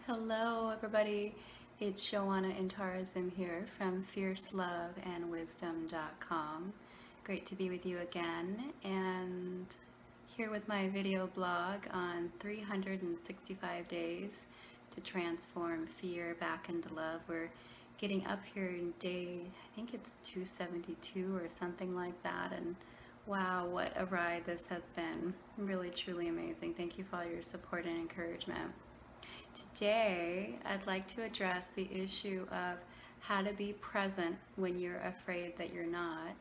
Hello, everybody. It's Joanna Intarazim here from FierceLoveAndWisdom.com. Great to be with you again, and here with my video blog on 365 days to transform fear back into love. We're getting up here in day, I think it's 272 or something like that, and wow, what a ride this has been. Really, truly amazing. Thank you for all your support and encouragement. Today, I'd like to address the issue of how to be present when you're afraid that you're not,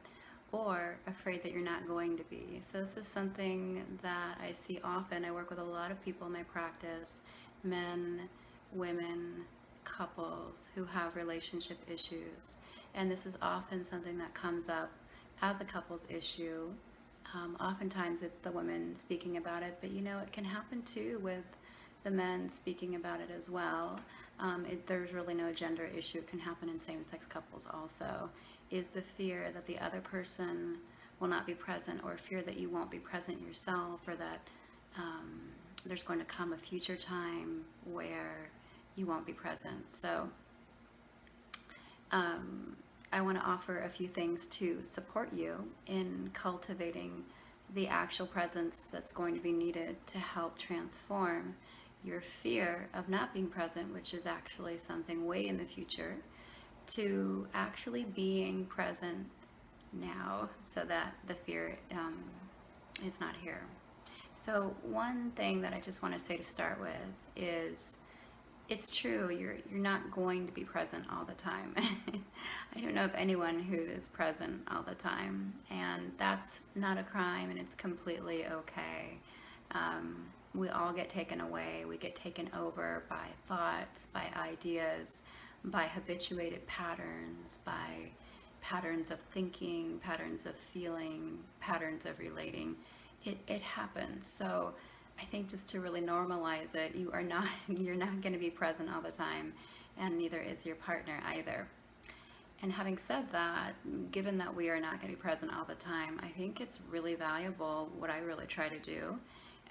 or afraid that you're not going to be. So, this is something that I see often. I work with a lot of people in my practice, men, women, couples who have relationship issues. And this is often something that comes up as a couple's issue. Oftentimes, it's the women speaking about it, but it can happen too with the men speaking about it as well. There's really no gender issue. It can happen in same-sex couples also. Is the fear that the other person will not be present, or fear that you won't be present yourself, or that there's going to come a future time where you won't be present. So I want to offer a few things to support you in cultivating the actual presence that's going to be needed to help transform your fear of not being present, which is actually something way in the future, to actually being present now so that the fear is not here. So one thing that I just want to say to start with is it's true, you're not going to be present all the time. I don't know of anyone who is present all the time, and that's not a crime, and it's completely okay. We all get taken away, we get taken over by thoughts, by ideas, by habituated patterns, by patterns of thinking, patterns of feeling, patterns of relating. It happens. So I think just to really normalize it, you're not going to be present all the time, and neither is your partner either. And having said that, given that we are not going to be present all the time, I think it's really valuable. What I really try to do,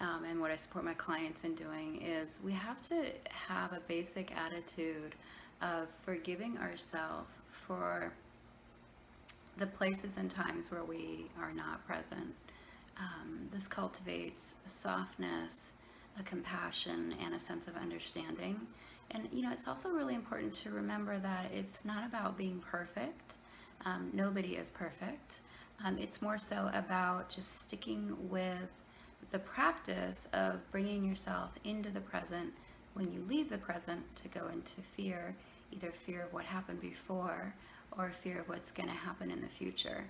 and what I support my clients in doing, is we have to have a basic attitude of forgiving ourselves for the places and times where we are not present. This cultivates a softness, a compassion, and a sense of understanding. And it's also really important to remember that it's not about being perfect. Nobody is perfect. It's more so about just sticking with the practice of bringing yourself into the present when you leave the present to go into fear, either fear of what happened before or fear of what's going to happen in the future.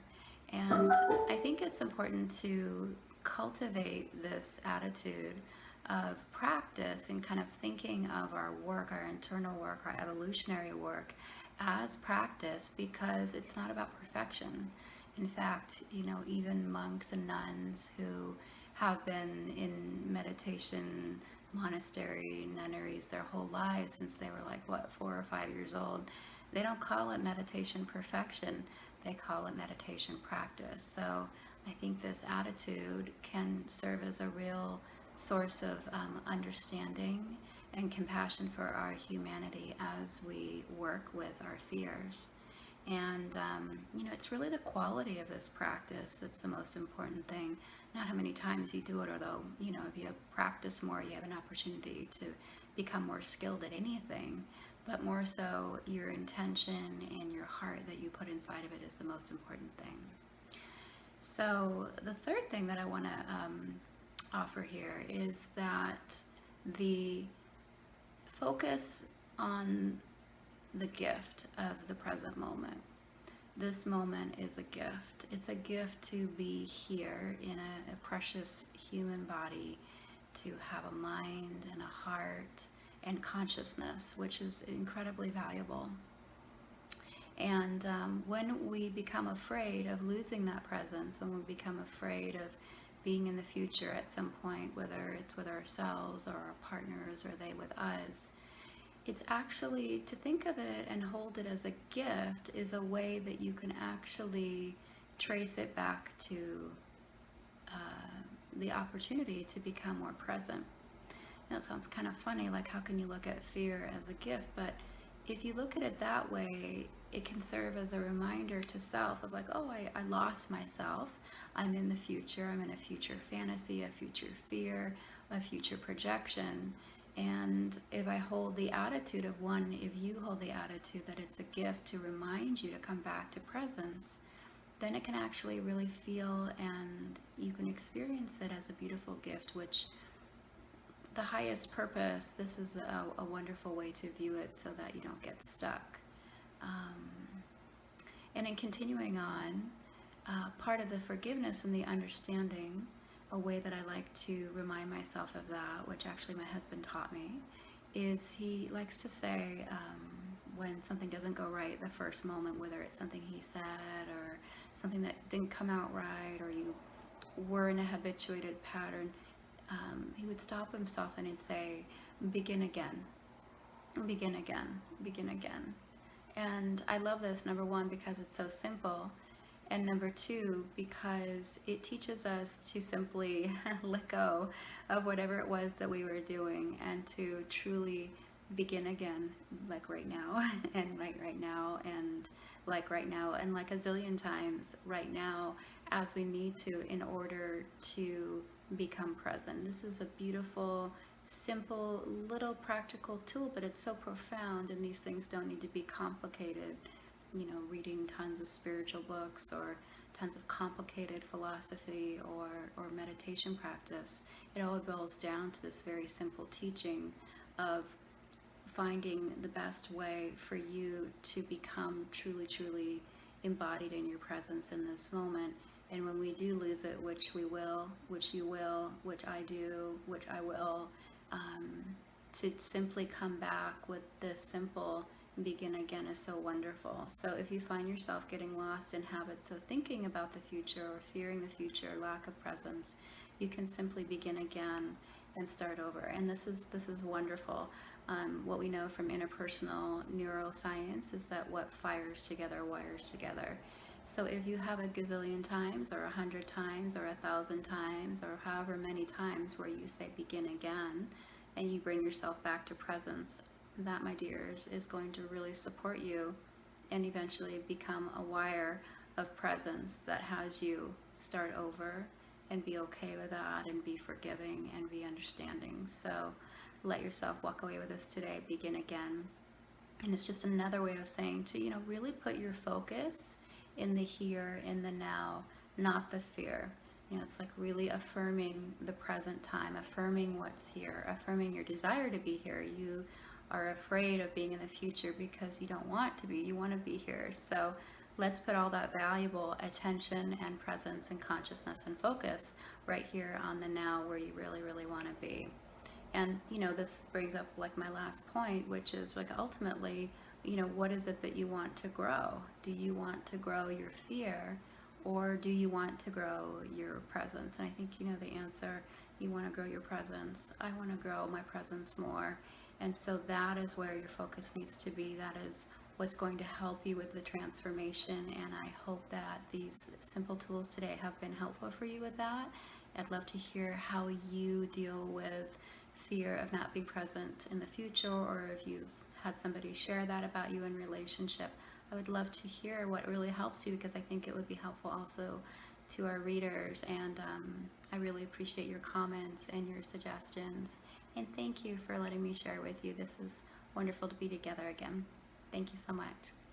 And I think it's important to cultivate this attitude of practice and kind of thinking of our work, our internal work, our evolutionary work as practice, because it's not about perfection. In fact, even monks and nuns who have been in meditation monastery nunneries their whole lives since they were 4 or 5 years old, they don't call it meditation perfection, they call it meditation practice. So I think this attitude can serve as a real source of understanding and compassion for our humanity as we work with our fears. And it's really the quality of this practice that's the most important thing, not how many times you do it, although if you practice more, you have an opportunity to become more skilled at anything, but more so your intention and your heart that you put inside of it is the most important thing. So the third thing that I want to offer here is that the focus on the gift of the present moment. This moment is a gift. It's a gift to be here in a precious human body, to have a mind and a heart and consciousness, which is incredibly valuable. And when we become afraid of losing that presence, when we become afraid of being in the future at some point, whether it's with ourselves or our partners or they with us, it's actually to think of it and hold it as a gift is a way that you can actually trace it back to the opportunity to become more present. it sounds kind of funny, like how can you look at fear as a gift? But if you look at it that way, it can serve as a reminder to self of like, oh, I lost myself. I'm in the future. I'm in a future fantasy, a future fear, a future projection. And if I hold the attitude of one, if you hold the attitude that it's a gift to remind you to come back to presence, then it can actually really feel and you can experience it as a beautiful gift, which the highest purpose, this is a wonderful way to view it so that you don't get stuck. Um, and in continuing on, part of the forgiveness and the understanding, a way that I like to remind myself of that, which actually my husband taught me, is he likes to say when something doesn't go right the first moment, whether it's something he said or something that didn't come out right, or you were in a habituated pattern, he would stop himself and he'd say, begin again, begin again, begin again. And I love this, number one, because it's so simple. And number two, because it teaches us to simply let go of whatever it was that we were doing and to truly begin again, like right now, and like right now, and like right now, and like a zillion times right now, as we need to in order to become present. This is a beautiful, simple, little practical tool, but it's so profound, and these things don't need to be complicated. You know, reading tons of spiritual books or tons of complicated philosophy or meditation practice. It all boils down to this very simple teaching of finding the best way for you to become truly, truly embodied in your presence in this moment. And when we do lose it, which we will, which you will, which I do, which I will, to simply come back with this simple begin again is so wonderful. So if you find yourself getting lost in habits of thinking about the future or fearing the future, lack of presence, you can simply begin again and start over. And this is wonderful. What we know from interpersonal neuroscience is that what fires together wires together. So if you have a gazillion times or 100 times or 1,000 times or however many times where you say begin again and you bring yourself back to presence, that, my dears, is going to really support you and eventually become a wire of presence that has you start over and be okay with that and be forgiving and be understanding. So let yourself walk away with this today, begin again. And it's just another way of saying to, really put your focus in the here, in the now, not the fear. It's like really affirming the present time, affirming what's here, affirming your desire to be here. You are afraid of being in the future because you don't want to be, you want to be here. So let's put all that valuable attention and presence and consciousness and focus right here on the now where you really, really want to be. And, this brings up like my last point, which is like ultimately, what is it that you want to grow? Do you want to grow your fear or do you want to grow your presence? And I think, the answer, you want to grow your presence. I want to grow my presence more. And so that is where your focus needs to be. That is what's going to help you with the transformation. And I hope that these simple tools today have been helpful for you with that. I'd love to hear how you deal with fear of not being present in the future, or if you've had somebody share that about you in relationship. I would love to hear what really helps you, because I think it would be helpful also to our readers. And I really appreciate your comments and your suggestions. And thank you for letting me share with you. This is wonderful to be together again. Thank you so much.